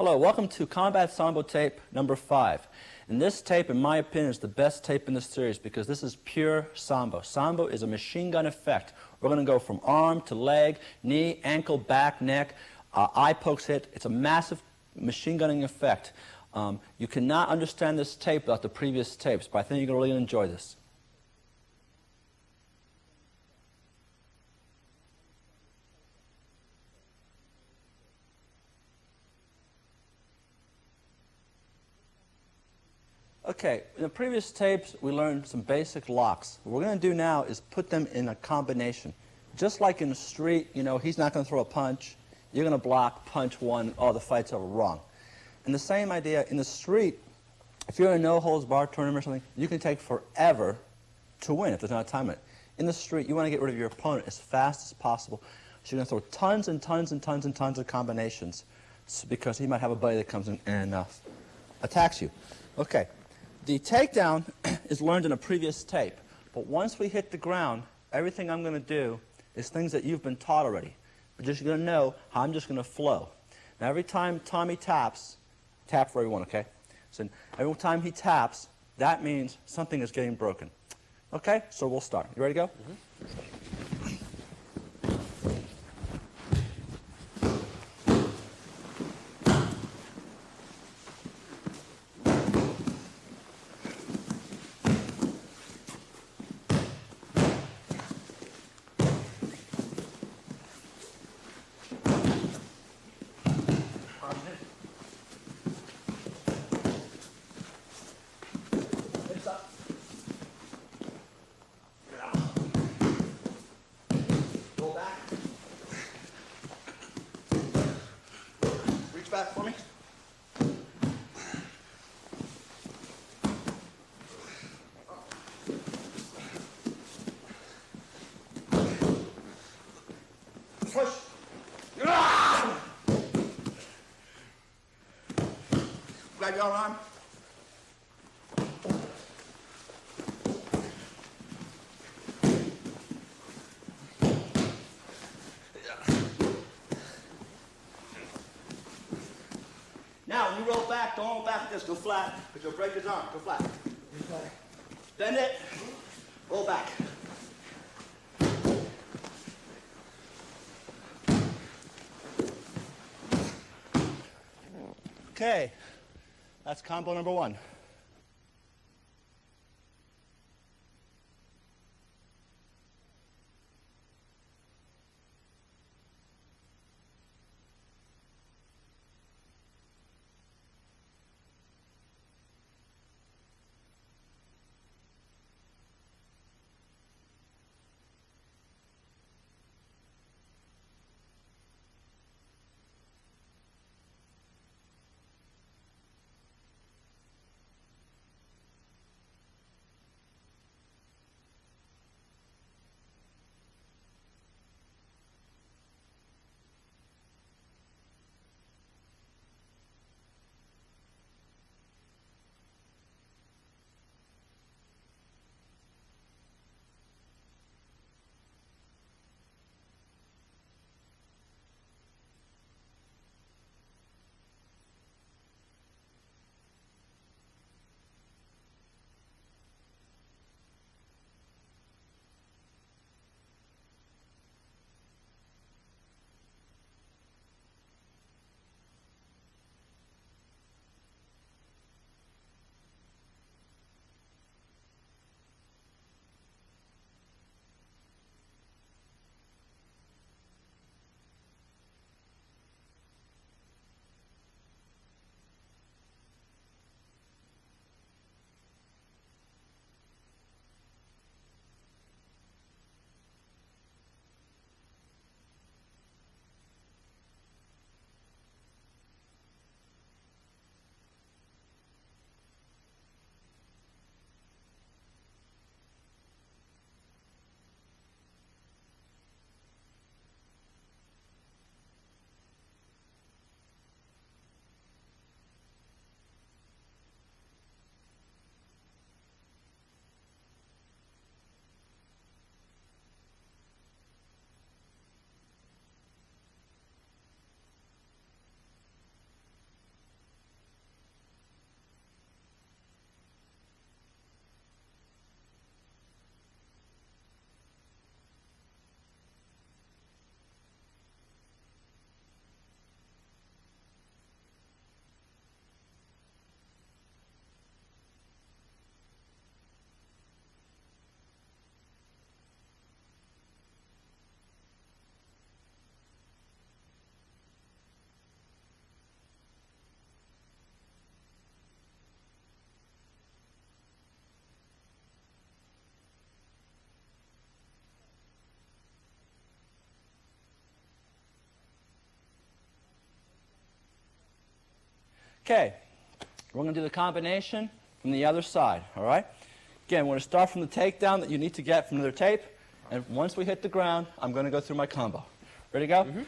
Hello, welcome to CombsSAMBO tape number 5. And this tape, in my opinion, is the best tape in the series because this is pure Sambo. Sambo is a machine gun effect. We're going to go from arm to leg, knee, ankle, back, neck, eye pokes hit. It's a massive machine gunning effect. You cannot understand this tape without the previous tapes, but I think you're going to really enjoy this. Okay, in the previous tapes, we learned some basic locks. What we're going to do now is put them in a combination. Just like in the street, you know, he's not going to throw a punch. You're going to block, punch one, oh, the fight's over, wrong. And the same idea, in the street, if you're in a no-holds-barred tournament or something, you can take forever to win if there's not a time limit. In the street, you want to get rid of your opponent as fast as possible. So you're going to throw tons and tons and tons and tons of combinations because he might have a buddy that comes in and attacks you. Okay. The takedown is learned in a previous tape, but once we hit the ground, everything I'm going to do is things that you've been taught already. But you're just going to know how I'm just going to flow. Now, every time Tommy taps, tap for everyone, okay? So every time he taps, that means something is getting broken. Okay? So we'll start. You ready to go? Mm-hmm. Roll back. Reach back for me. Push. Grab your arm. Now, when you roll back, don't roll back like this. Go flat, because you'll break his arm. Go flat. Bend it. Roll back. Okay. That's combo number 1. Okay, we're going to do the combination from the other side, all right? Again, we're going to start from the takedown that you need to get from the tape, and once we hit the ground, I'm going to go through my combo. Ready to go? Mm-hmm.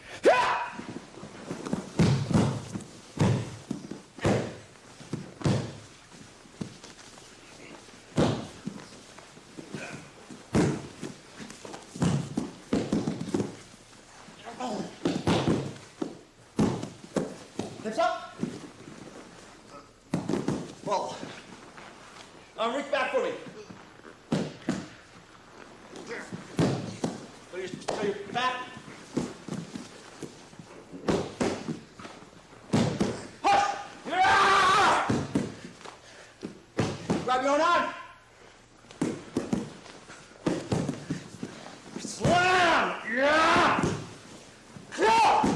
Hips up. Well, reach back for me. So your back. Push. Yeah! Grab your own arm. Slam. Yeah. Go.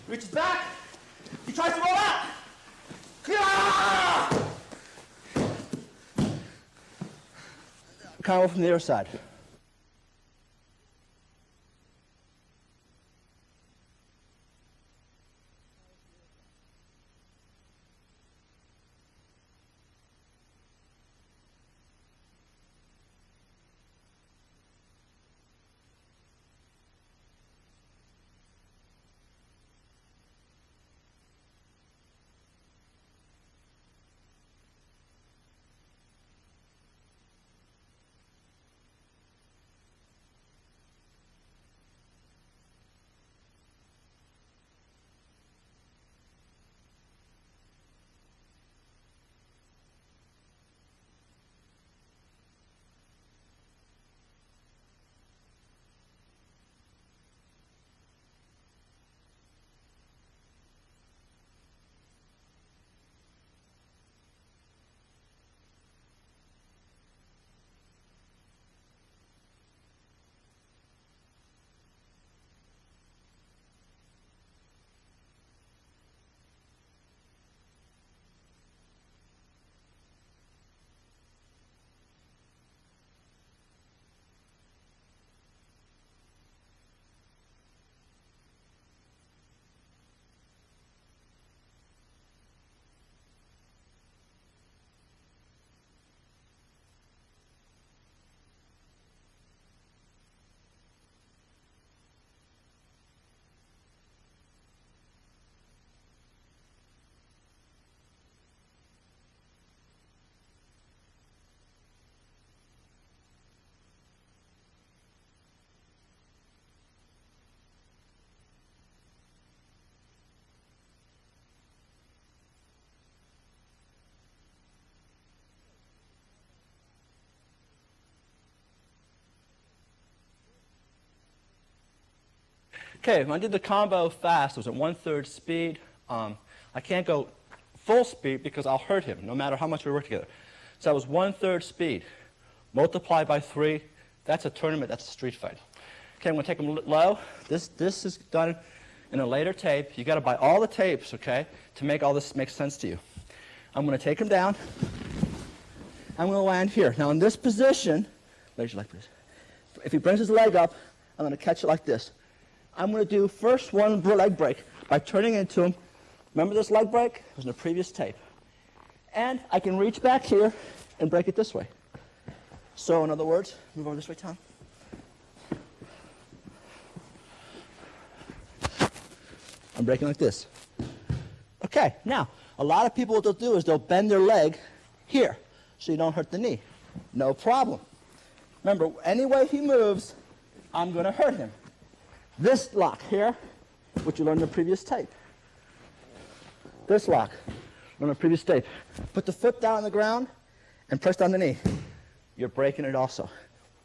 Reaches back. He tries to roll out. Combo from the other side. Okay, when I did the combo fast, it was at 1/3 speed. I can't go full speed because I'll hurt him no matter how much we work together. So that was 1/3 speed. Multiplied by 3, that's a tournament, that's a street fight. Okay, I'm going to take him low. This is done in a later tape. You got to buy all the tapes, okay, to make all this make sense to you. I'm going to take him down. I'm going to land here. Now in this position, raise your leg please. If he brings his leg up, I'm going to catch it like this. I'm going to do first one leg break by turning into him. Remember this leg break? It was in the previous tape. And I can reach back here and break it this way. So in other words, move over this way, Tom. I'm breaking like this. Okay, now, a lot of people, what they'll do is they'll bend their leg here so you don't hurt the knee. No problem. Remember, any way he moves, I'm going to hurt him. This lock here, which you learned in the previous tape. This lock, on the previous tape. Put the foot down on the ground and press down the knee. You're breaking it also.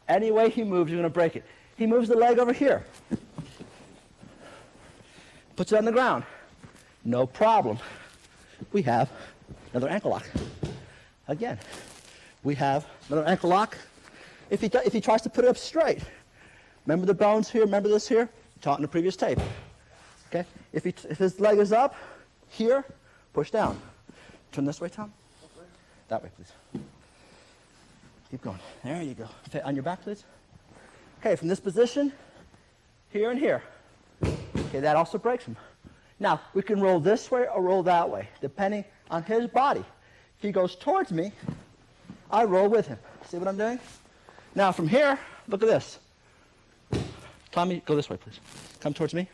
Any way he moves, you're going to break it. He moves the leg over here. Puts it on the ground. No problem. We have another ankle lock. Again, we have another ankle lock. If he tries to put it up straight, remember the bones here, remember this here? Taught in the previous tape. Okay? If his leg is up, here, push down. Turn this way, Tom. That way, please. Keep going. There you go. On your back, please. Okay, from this position, here and here. Okay, that also breaks him. Now, we can roll this way or roll that way, depending on his body. If he goes towards me, I roll with him. See what I'm doing? Now, from here, look at this. Tommy, go this way, please. Come towards me.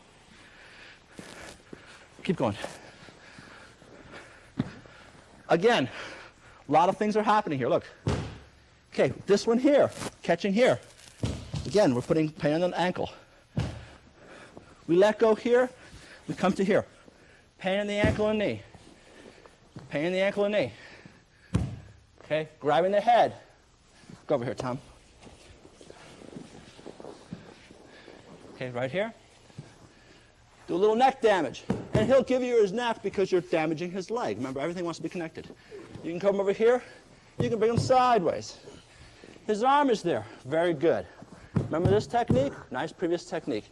Keep going. Again, a lot of things are happening here. Look. Okay, this one here, catching here. Again, we're putting pain on the ankle. We let go here, we come to here. Pain in the ankle and knee. Pain in the ankle and knee. Okay, grabbing the head. Go over here, Tom. Okay, right here. Do a little neck damage. And he'll give you his neck because you're damaging his leg. Remember, everything wants to be connected. You can come over here. You can bring him sideways. His arm is there. Very good. Remember this technique? Nice previous technique.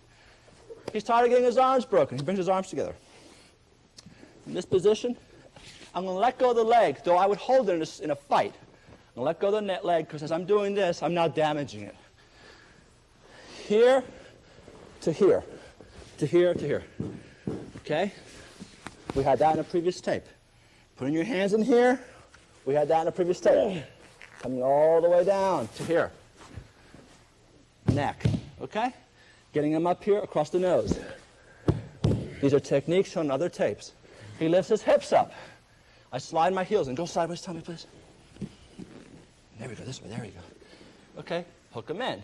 He's tired of getting his arms broken. He brings his arms together. In this position, I'm going to let go of the leg, though I would hold it in a fight. I'm going to let go of the net leg because as I'm doing this, I'm now damaging it. Here to here, to here to here. Okay? We had that in a previous tape. Putting your hands in here, we had that in a previous tape. Coming all the way down to here. Neck. Okay? Getting him up here across the nose. These are techniques shown in other tapes. He lifts his hips up. I slide my heels and go sideways, Tommy, please. There we go, this way, there you go. Okay, hook him in.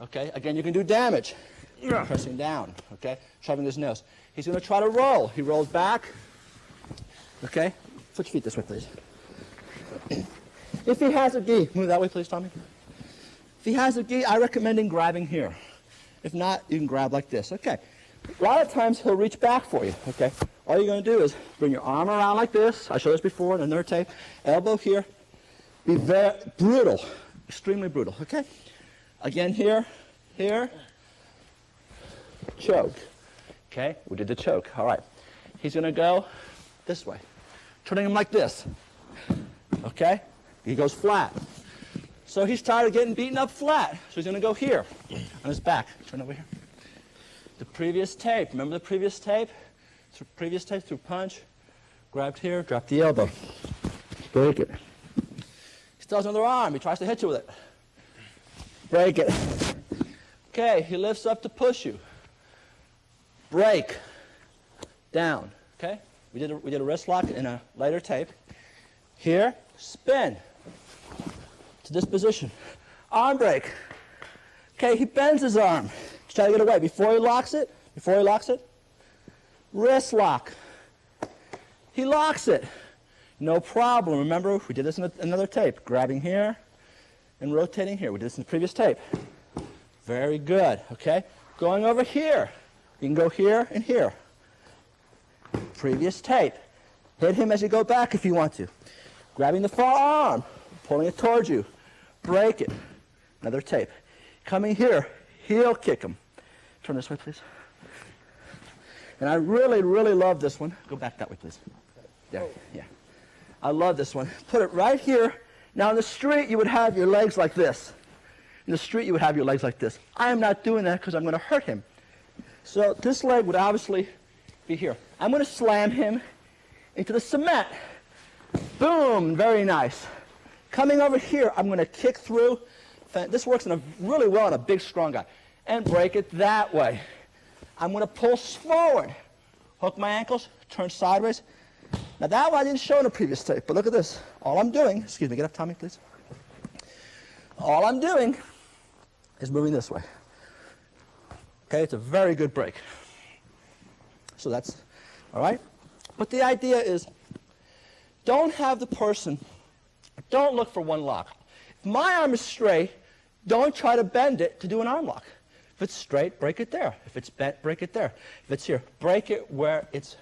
Okay, again, you can do damage. Pressing down, okay, shoving his nose. He's going to try to roll. He rolls back. Okay, put your feet this way, please. If he has a gi, move that way, please, Tommy. If he has a gi, I recommend him grabbing here. If not, you can grab like this. Okay. A lot of times he'll reach back for you. Okay. All you're going to do is bring your arm around like this. I showed this before in another tape. Elbow here. Be very brutal, extremely brutal. Okay. Again here, here. Choke. Okay. We did the choke. All right. He's going to go this way, turning him like this. Okay. He goes flat. So he's tired of getting beaten up flat. So he's going to go here on his back. Turn over here. The previous tape. Remember the previous tape? Previous tape through punch. Grabbed here, dropped the elbow. Break it. He still has another arm. He tries to hit you with it. Break it. Okay, he lifts up to push you. Break. Down. Okay? We did a wrist lock in a lighter tape. Here, spin. To this position. Arm break. Okay, he bends his arm. He's trying to get away. Before he locks it, wrist lock. He locks it. No problem. Remember, we did this in another tape. Grabbing here and rotating here. We did this in the previous tape. Very good, okay? Going over here. You can go here and here. Previous tape. Hit him as you go back if you want to. Grabbing the far arm, pulling it towards you. Break it. Another tape. Coming here, heel kick him. Turn this way, please. And I really, really love this one. Go back that way, please. There, yeah. I love this one. Put it right here. Now in the street, you would have your legs like this. In the street, you would have your legs like this. I am not doing that because I'm going to hurt him. So this leg would obviously be here. I'm going to slam him into the cement. Boom, very nice. Coming over here, I'm going to kick through. This works really well on a big, strong guy. And break it that way. I'm going to pull forward. Hook my ankles, turn sideways. Now that one I didn't show in the previous tape, but look at this. All I'm doing, excuse me, get up, Tommy, please. All I'm doing is moving this way. Okay, it's a very good break. So that's, all right? But the idea is, don't have the person, don't look for one lock. If my arm is straight, don't try to bend it to do an arm lock. If it's straight, break it there. If it's bent, break it there. If it's here, break it where it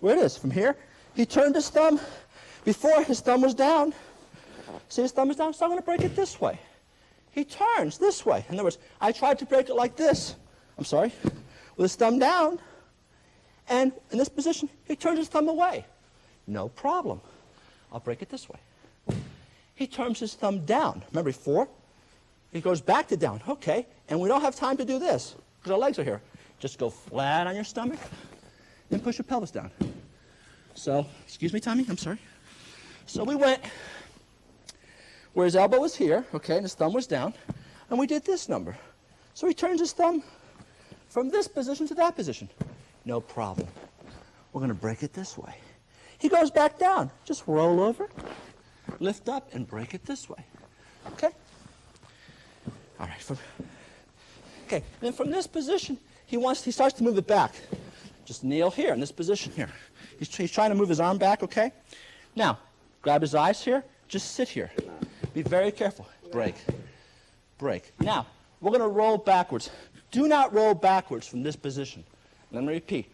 is. From here, he turned his thumb. Before, his thumb was down. See, his thumb is down, so I'm going to break it this way. He turns this way. In other words, I tried to break it like this. I'm sorry. With his thumb down. And in this position, he turns his thumb away. No problem. I'll break it this way. He turns his thumb down. Remember before? He goes back to down. Okay. And we don't have time to do this because our legs are here. Just go flat on your stomach then push your pelvis down. So, excuse me, Tommy, I'm sorry. So we went where his elbow was here, okay, and his thumb was down, and we did this number. So he turns his thumb from this position to that position. No problem. We're going to break it this way. He goes back down. Just roll over, lift up, and break it this way. Okay? All right. Okay. Then from this position, he starts to move it back. Just kneel here in this position here. He's trying to move his arm back, okay? Now, grab his eyes here. Just sit here. Be very careful. Break. Break. Now, we're going to roll backwards. Do not roll backwards from this position. Let me repeat.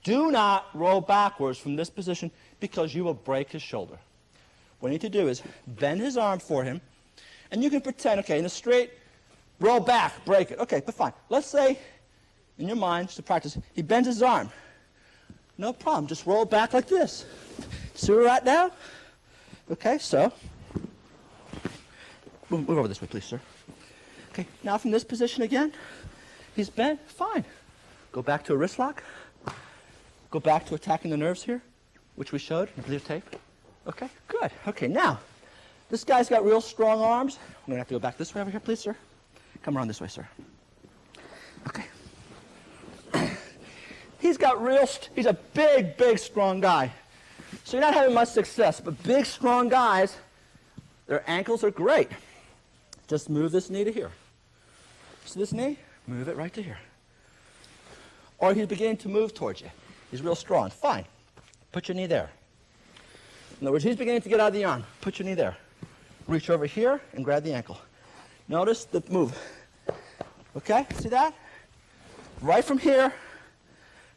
Do not roll backwards from this position because you will break his shoulder. What you need to do is bend his arm for him, and you can pretend, okay, in a straight, roll back, break it. Okay, but fine. Let's say, in your mind, just to practice, he bends his arm. No problem. Just roll back like this. See where we're at now? Okay, so, move over this way, please, sir. Okay, now from this position again, he's bent, fine. Go back to a wrist lock. Go back to attacking the nerves here, which we showed in the blue tape. Okay, good. Okay, now, this guy's got real strong arms. I'm going to have to go back this way over here, please, sir. Come around this way, sir. Okay. He's a big, big, strong guy. So you're not having much success, but big, strong guys, their ankles are great. Just move this knee to here. See this knee? Move it right to here. Or he's beginning to move towards you. He's real strong. Fine. Put your knee there. In other words, he's beginning to get out of the arm. Put your knee there. Reach over here and grab the ankle. Notice the move. Okay? See that? Right from here.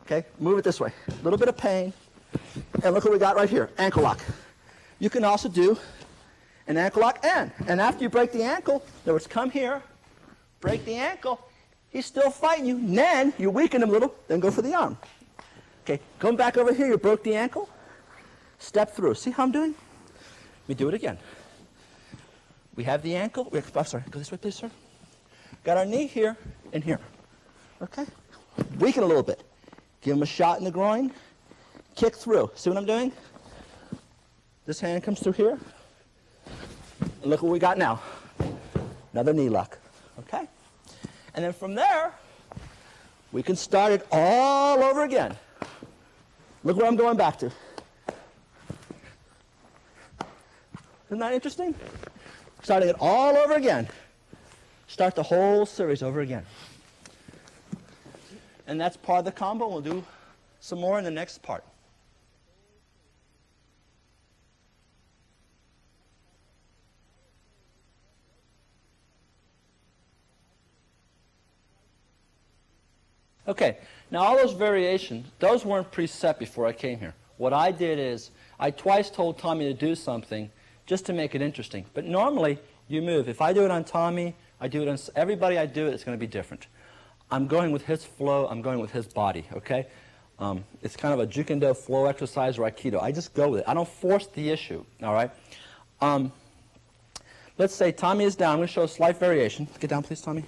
Okay? Move it this way. A little bit of pain. And look what we got right here. Ankle lock. You can also do an ankle lock and after you break the ankle, in other words, come here, break the ankle, he's still fighting you. Then you weaken him a little, then go for the arm. Okay, come back over here, you broke the ankle, step through. See how I'm doing? Let me do it again. We have the ankle, I'm sorry, go this way please, sir. Got our knee here and here. Okay? Weaken a little bit. Give him a shot in the groin, kick through. See what I'm doing? This hand comes through here. And look what we got now. Another knee lock. Okay? And then from there, we can start it all over again. Look where I'm going back to. Isn't that interesting? Starting it all over again. Start the whole series over again. And that's part of the combo. We'll do some more in the next part. Okay, now all those variations, those weren't preset before I came here. What I did is, I twice told Tommy to do something just to make it interesting. But normally, you move. If I do it on Tommy, I do it on everybody I do it, it's going to be different. I'm going with his flow, I'm going with his body, okay? It's kind of a Juke-Kendo flow exercise or Aikido. I just go with it. I don't force the issue, all right? Let's say Tommy is down. I'm going to show a slight variation. Get down, please, Tommy.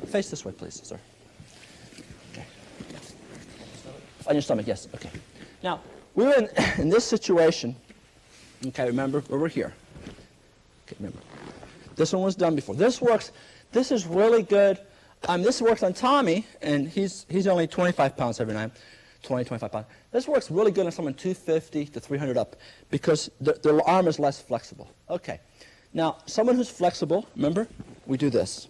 Face this way, please, sir. On your stomach, yes, okay. Now, we were in this situation, okay, remember, where we're here. Okay, remember. This one was done before. This works, this is really good. This works on Tommy, and he's only 25 pounds every night, 20, 25 pounds. This works really good on someone 250 to 300 up because their arm is less flexible. Okay. Now, someone who's flexible, remember, we do this.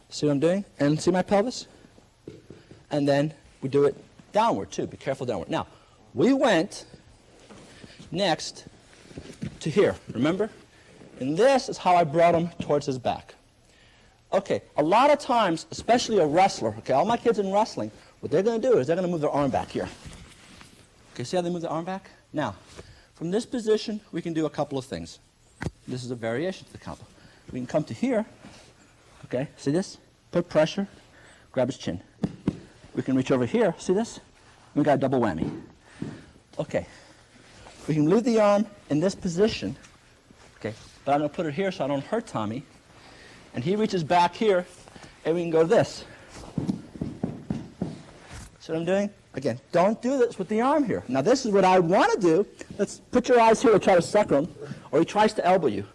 See what I'm doing? And see my pelvis? And then we do it downward, too. Be careful downward. Now, we went next to here, remember? And this is how I brought him towards his back. Okay, a lot of times, especially a wrestler, okay, all my kids in wrestling, what they're going to do is they're going to move their arm back here. Okay, see how they move their arm back? Now, from this position, we can do a couple of things. This is a variation to the combo. We can come to here, okay, see this? Put pressure, grab his chin. We can reach over here, see this? We got a double whammy. Okay, we can leave the arm in this position, okay, but I'm going to put it here so I don't hurt Tommy. And he reaches back here, and we can go to this. See what I'm doing? Again, don't do this with the arm here. Now this is what I want to do. Let's put your eyes here or try to sucker him, or he tries to elbow you.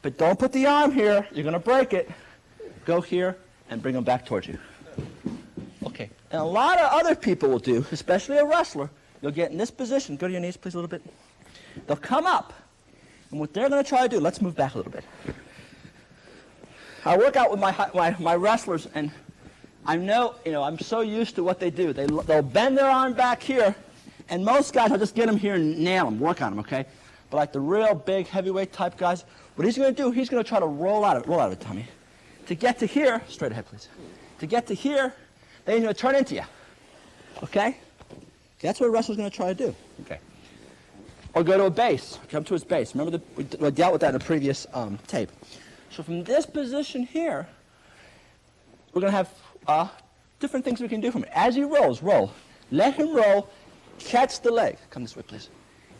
But don't put the arm here. You're going to break it. Go here and bring him back towards you. Okay. And a lot of other people will do, especially a wrestler, you'll get in this position. Go to your knees, please, a little bit. They'll come up. And what they're going to try to do, let's move back a little bit. I work out with my wrestlers, and I know, I'm so used to what they do. They'll bend their arm back here, and most guys, I'll just get them here and nail them, work on them, okay? But like the real big heavyweight type guys, what he's going to do, he's going to try to roll out of it, Tommy. To get to here, straight ahead, please. To get to here, then he's going to turn into you, okay? That's what a wrestler's going to try to do, okay? Or go to a base, come to his base. Remember, we dealt with that in a previous tape. So from this position here, we're going to have different things we can do from it. As he rolls, roll. Let him roll. Catch the leg. Come this way, please.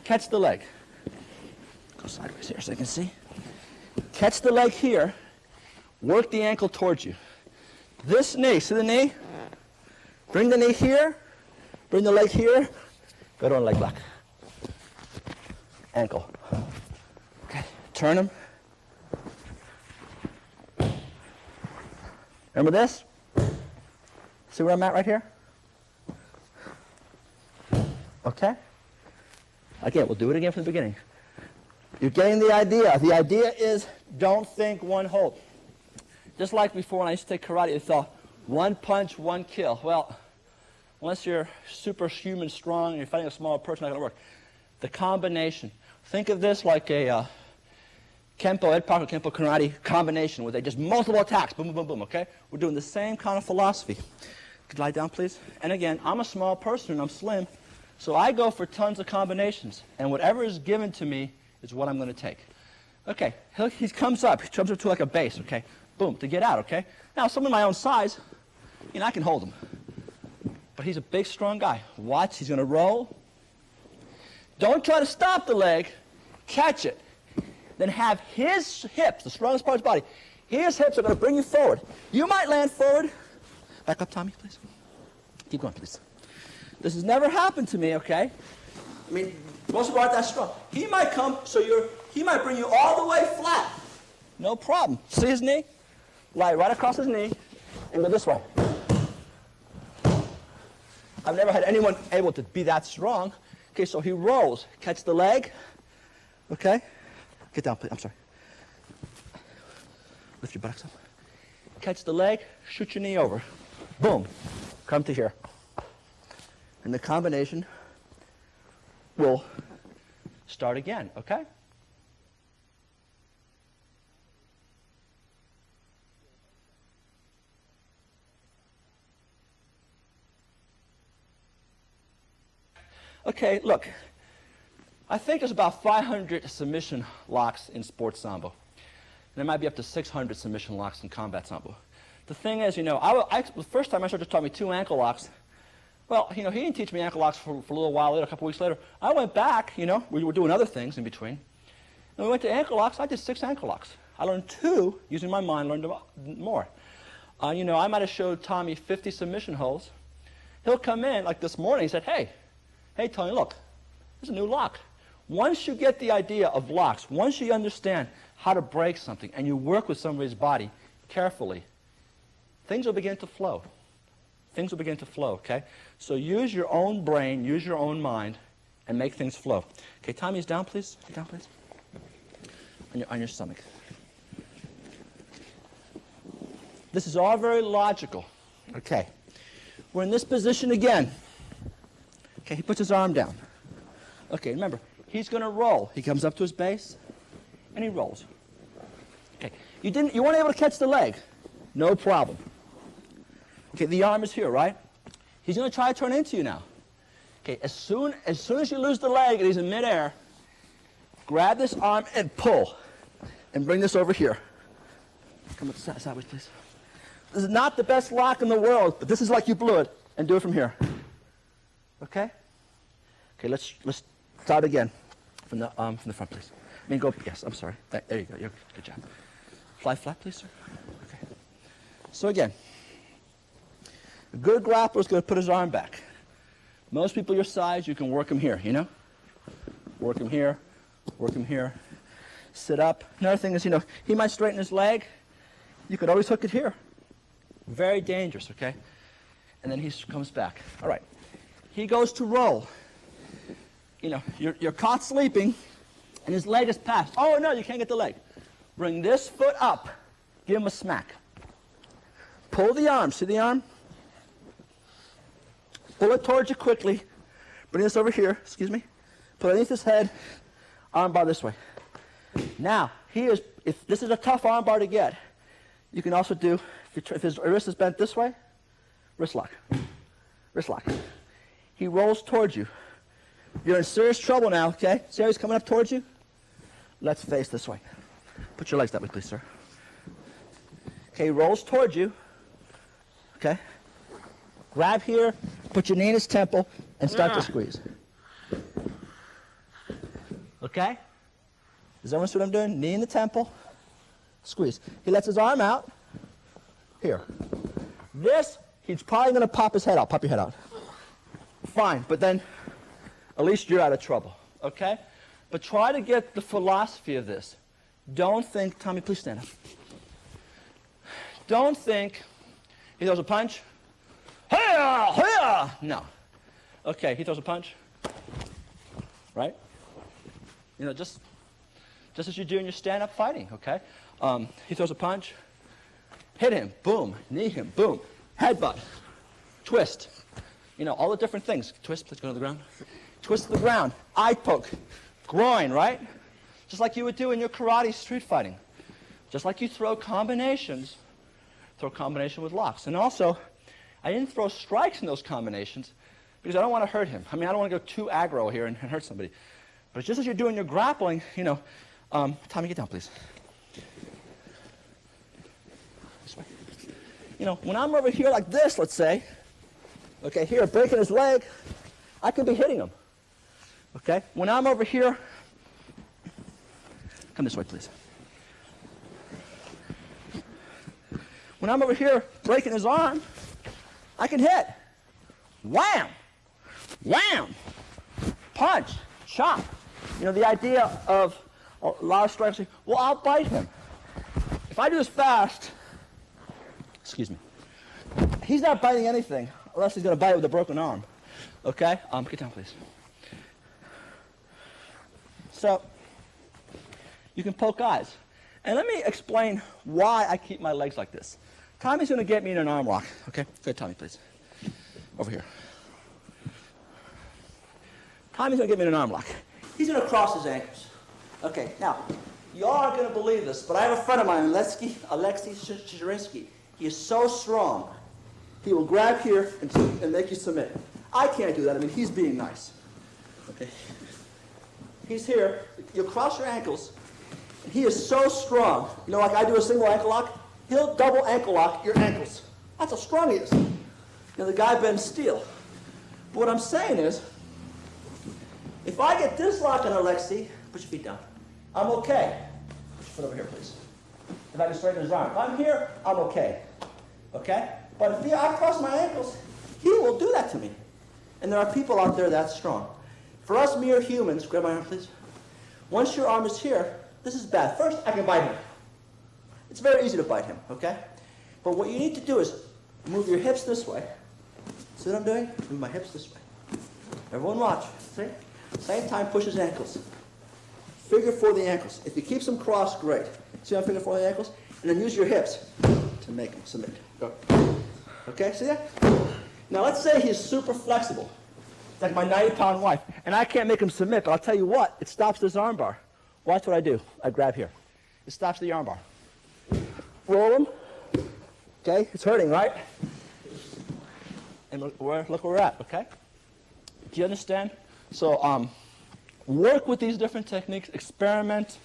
Catch the leg. Go sideways here so you can see. Catch the leg here. Work the ankle towards you. This knee, see the knee? Bring the knee here. Bring the leg here. Go to a leg lock. Ankle. Okay. Turn him. Remember this? See where I'm at right here? Okay? Again, we'll do it again from the beginning. You're getting the idea. The idea is don't think one hold. Just like before when I used to take karate, I thought one punch, one kill. Well, unless you're superhuman strong and you're fighting a smaller person, it's not going to work. The combination. Think of this like a Kempo, Ed Parker, Kempo karate combination where they just multiple attacks, boom, boom, boom, boom, okay? We're doing the same kind of philosophy. Could you lie down, please? And again, I'm a small person and I'm slim, so I go for tons of combinations, and whatever is given to me is what I'm going to take. Okay, he comes up to like a base, okay? Boom, to get out, okay? Now, someone my own size, I can hold him. But he's a big, strong guy. Watch, he's going to roll. Don't try to stop the leg. Catch it. Then have his hips, the strongest part of his body, his hips are going to bring you forward. You might land forward. Back up, Tommy, please. Keep going, please. This has never happened to me, okay? I mean, most of them aren't that strong. He might come, so he might bring you all the way flat. No problem. See his knee? Lie right across his knee and go this way. I've never had anyone able to be that strong. Okay, so he rolls. Catch the leg. Okay? Get down, please. I'm sorry. Lift your buttocks up. Catch the leg. Shoot your knee over. Boom. Come to here. And the combination will start again, okay? Okay, look. I think there's about 500 submission locks in sports Sambo. And there might be up to 600 submission locks in combat Sambo. The thing is, the first time I started taught me 2 ankle locks. Well, he didn't teach me ankle locks for a little while later, a couple weeks later. I went back, we were doing other things in between. And we went to ankle locks. I did 6 ankle locks. I learned 2, using my mind, learned more. I might have showed Tommy 50 submission holds. He'll come in, like this morning, he said, hey, Tony, look, there's a new lock. Once you get the idea of locks, once you understand how to break something and you work with somebody's body carefully, things will begin to flow. Things will begin to flow, okay? So use your own brain, use your own mind, and make things flow. Okay, Tommy's down, please. Down, please. On your stomach. This is all very logical. Okay. We're in this position again. Okay, he puts his arm down. Okay, remember, he's going to roll. He comes up to his base, and he rolls. Okay, you weren't able to catch the leg. No problem. Okay, the arm is here, right? He's going to try to turn into you now. Okay, as soon as you lose the leg and he's in midair, grab this arm and pull, and bring this over here. Come up sideways, please. This is not the best lock in the world, but this is like you blew it, and do it from here. Okay? Okay, let's start again from the front, please. Yes, I'm sorry. There you go. Good job. Fly flat, please, sir. Okay. So again, a good grappler is going to put his arm back. Most people your size, you can work them here, you know? Work them here, work them here. Sit up. Another thing is, you know, he might straighten his leg. You could always hook it here. Very dangerous, okay? And then he comes back. All right. He goes to roll. You know, you're caught sleeping, and his leg is passed. Oh, no, you can't get the leg. Bring this foot up. Give him a smack. Pull the arm. See the arm? Pull it towards you quickly. Bring this over here. Excuse me. Put it underneath his head. Arm bar this way. Now, if this is a tough arm bar to get, you can also do, if his wrist is bent this way, wrist lock. Wrist lock. He rolls towards you. You're in serious trouble now, okay? See how he's coming up towards you? Let's face this way. Put your legs that way, please, sir. Okay, he rolls towards you. Okay? Grab here, put your knee in his temple, and start to squeeze. Okay? Does everyone see what I'm doing? Knee in the temple, squeeze. He lets his arm out. Here. This, he's probably going to pop his head out. Pop your head out. Fine, but then at least you're out of trouble. Okay? But try to get the philosophy of this. Don't think, Tommy, please stand up. Don't think he throws a punch. Hey-ya! Hey-ya! No. Okay, he throws a punch. Right? You know, just as you do in your stand-up fighting, okay? He throws a punch. Hit him. Boom. Knee him. Boom. Headbutt. Twist. You know, all the different things. Twist. Let's go to the ground. Twist to the ground. Eye poke. Groin, right? Just like you would do in your karate street fighting. Just like you throw combinations, throw a combination with locks. And also, I didn't throw strikes in those combinations because I don't want to hurt him. I mean, I don't want to go too aggro here and hurt somebody. But just as you're doing your grappling, you know, Tommy, get down, please. This way. You know, when I'm over here like this, let's say, okay, here, breaking his leg, I could be hitting him. Okay? When I'm over here, come this way, please. When I'm over here breaking his arm, I can hit. Wham! Wham! Punch! Chop! You know, the idea of a lot of strikes, well, I'll bite him. If I do this fast, excuse me, he's not biting anything unless he's going to bite with a broken arm. Okay? Get down, please. So, you can poke eyes. And let me explain why I keep my legs like this. Tommy's going to get me in an arm lock. Okay? Good, Tommy, please. Over here. Tommy's going to get me in an arm lock. He's going to cross his ankles. Okay, now, you all aren't going to believe this, but I have a friend of mine, Alexei Shcherinsky. He is so strong, he will grab here and make you submit. I can't do that. I mean, he's being nice. Okay? He's here. You'll cross your ankles. And he is so strong. You know, like I do a single ankle lock, he'll double ankle lock your ankles. That's how strong he is. You know, the guy bends steel. But what I'm saying is, if I get this lock on Alexei, put your feet down. I'm okay. Put your foot over here, please. If I can straighten his arm. If I'm here, I'm okay. Okay? But if I cross my ankles, he will do that to me. And there are people out there that strong. For us mere humans, grab my arm, please. Once your arm is here, this is bad. First, I can bite him. It's very easy to bite him, okay? But what you need to do is move your hips this way. See what I'm doing? Move my hips this way. Everyone watch. See? Same time, push his ankles. Figure for the ankles. If he keeps them crossed, great. See how I figure for the ankles? And then use your hips to make him submit. Go. Okay, see that? Now let's say he's super flexible. It's like my 90-pound wife. And I can't make him submit, but I'll tell you what, it stops this arm bar. Watch what I do. I grab here. It stops the arm bar. Roll him. Okay, it's hurting, right? And look where we're at, okay? Do you understand? So work with these different techniques, experiment.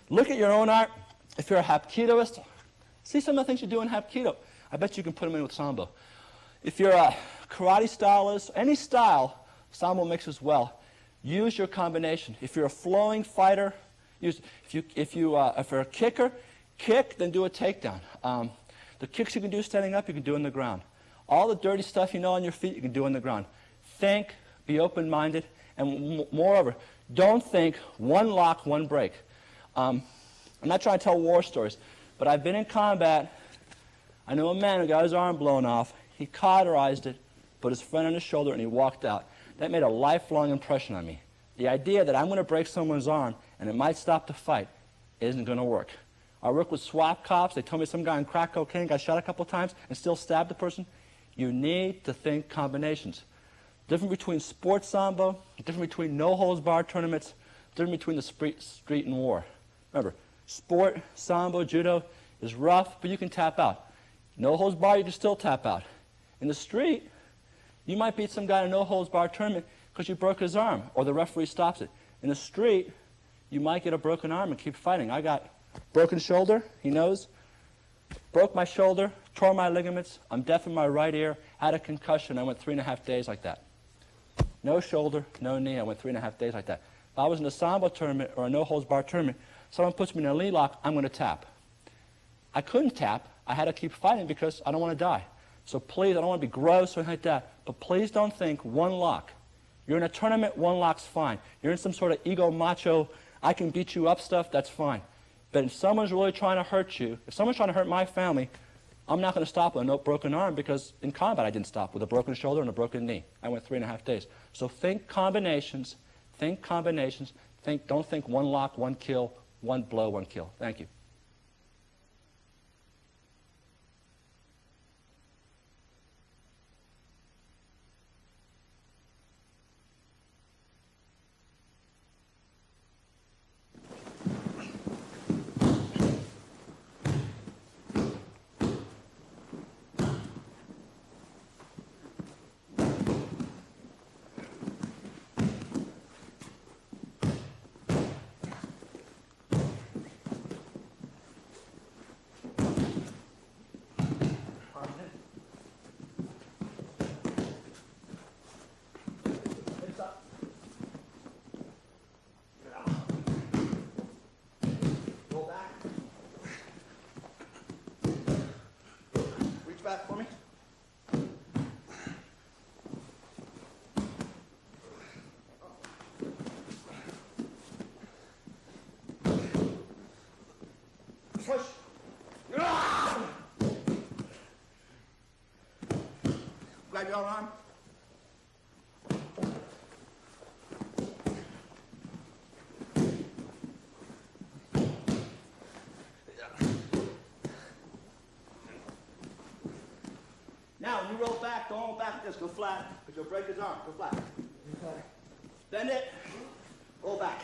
Look at your own art. If you're a Hapkidoist, see some of the things you do in Hapkido. I bet you can put them in with Sambo. If you're a karate stylist, any style, Sambo mixes well. Use your combination. If you're a flowing fighter, use. If you're a kicker, kick, then do a takedown. The kicks you can do standing up, you can do on the ground. All the dirty stuff you know on your feet, you can do on the ground. think, be open-minded, and moreover, don't think one lock, one break. I'm not trying to tell war stories, but I've been in combat. I know a man who got his arm blown off. He cauterized it, put his friend on his shoulder, and he walked out. That made a lifelong impression on me. The idea that I'm going to break someone's arm and it might stop the fight isn't going to work. I work with SWAT cops. They told me some guy on crack cocaine got shot a couple times and still stabbed the person. You need to think combinations. Difference between sports Sambo, difference between no-holds-barred tournaments, difference between the street and war. Remember, sport, Sambo, judo is rough, but you can tap out. No-holds-barred, you can still tap out. In the street, you might beat some guy in a no-holds-barred tournament because you broke his arm or the referee stops it. In the street, you might get a broken arm and keep fighting. I got broken shoulder, he knows, broke my shoulder, tore my ligaments, I'm deaf in my right ear, had a concussion, I went 3.5 days like that. No shoulder, no knee, I went 3.5 days like that. If I was in a Sambo tournament or a no-holds-barred tournament, someone puts me in a knee lock, I'm going to tap. I couldn't tap, I had to keep fighting because I don't want to die. So please, I don't want to be gross or anything like that, but please don't think one lock. You're in a tournament, one lock's fine. You're in some sort of ego macho, I can beat you up stuff, that's fine. But if someone's really trying to hurt you, if someone's trying to hurt my family, I'm not going to stop with a broken arm because in combat I didn't stop with a broken shoulder and a broken knee. I went 3.5 days. So think combinations, don't think one lock, one kill, one blow, one kill. Thank you. Back for me. Push. Grab your arm. Now, when you roll back, don't roll back like this. Go flat, because you'll break his arm. Go flat. Okay. Bend it. Roll back.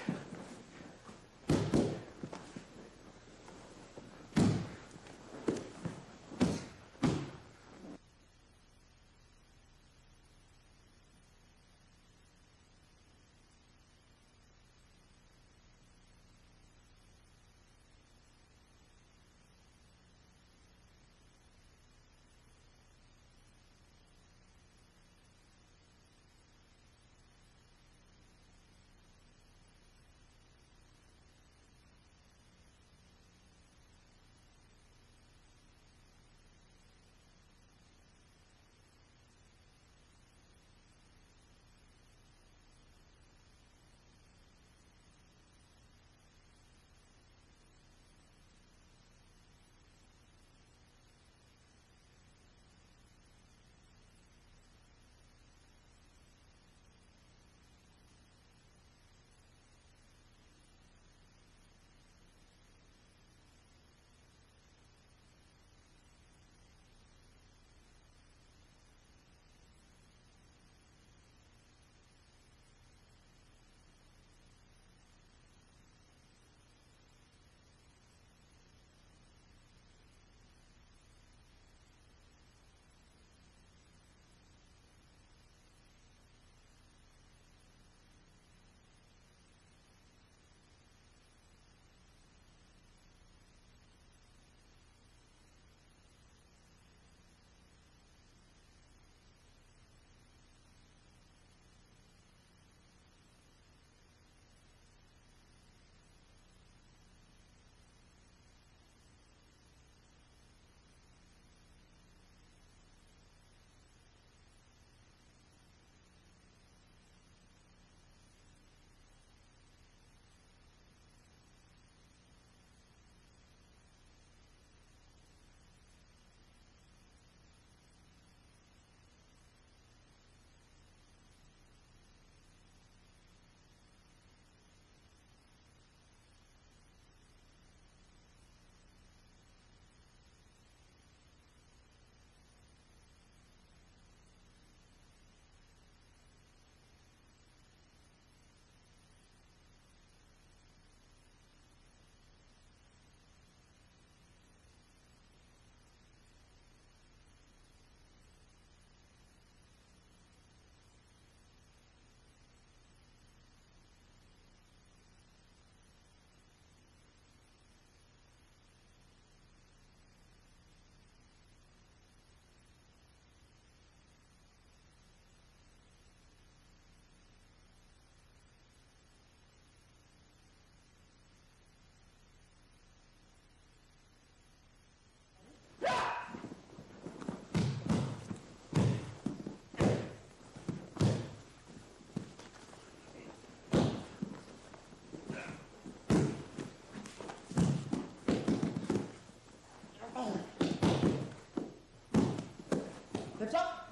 Hips up.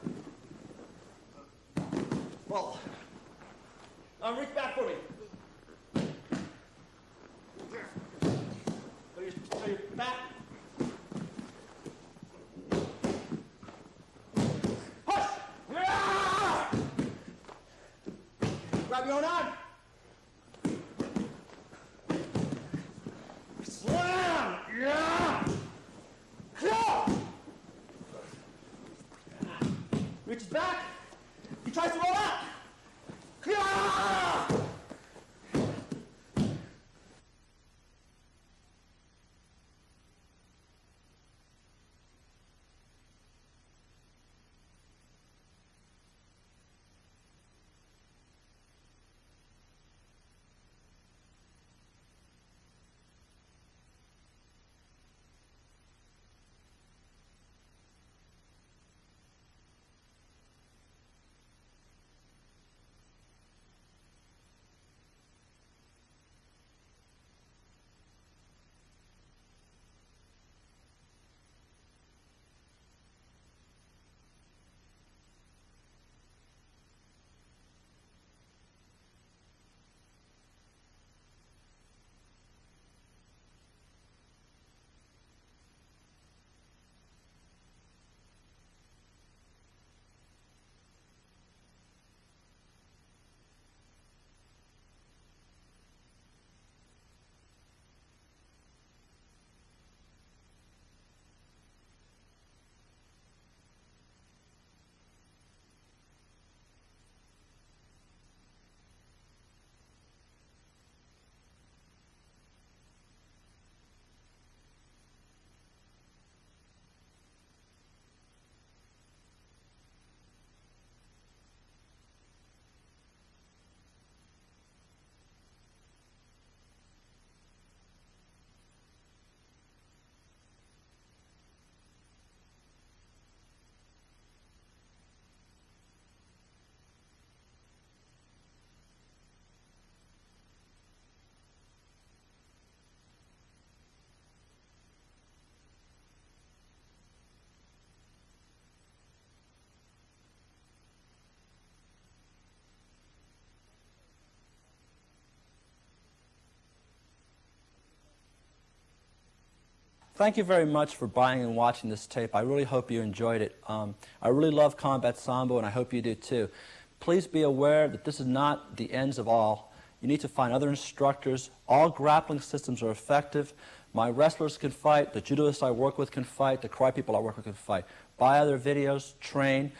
Pull. Reach back for me. So your back. Push. Yeah! Grab your own arm. Slam. Yeah! Yeah! Reaches back. He tries to roll out. Yeah! Thank you very much for buying and watching this tape. I really hope you enjoyed it. I really love Combat Sambo, and I hope you do too. Please be aware that this is not the ends of all. You need to find other instructors. All grappling systems are effective. My wrestlers can fight. The judoists I work with can fight. The karate people I work with can fight. Buy other videos. Train.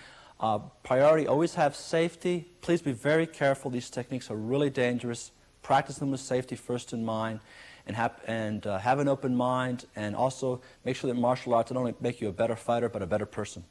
Priority, always have safety. Please be very careful. These techniques are really dangerous. Practice them with safety first in mind. And have an open mind, and also make sure that martial arts not only make you a better fighter, but a better person.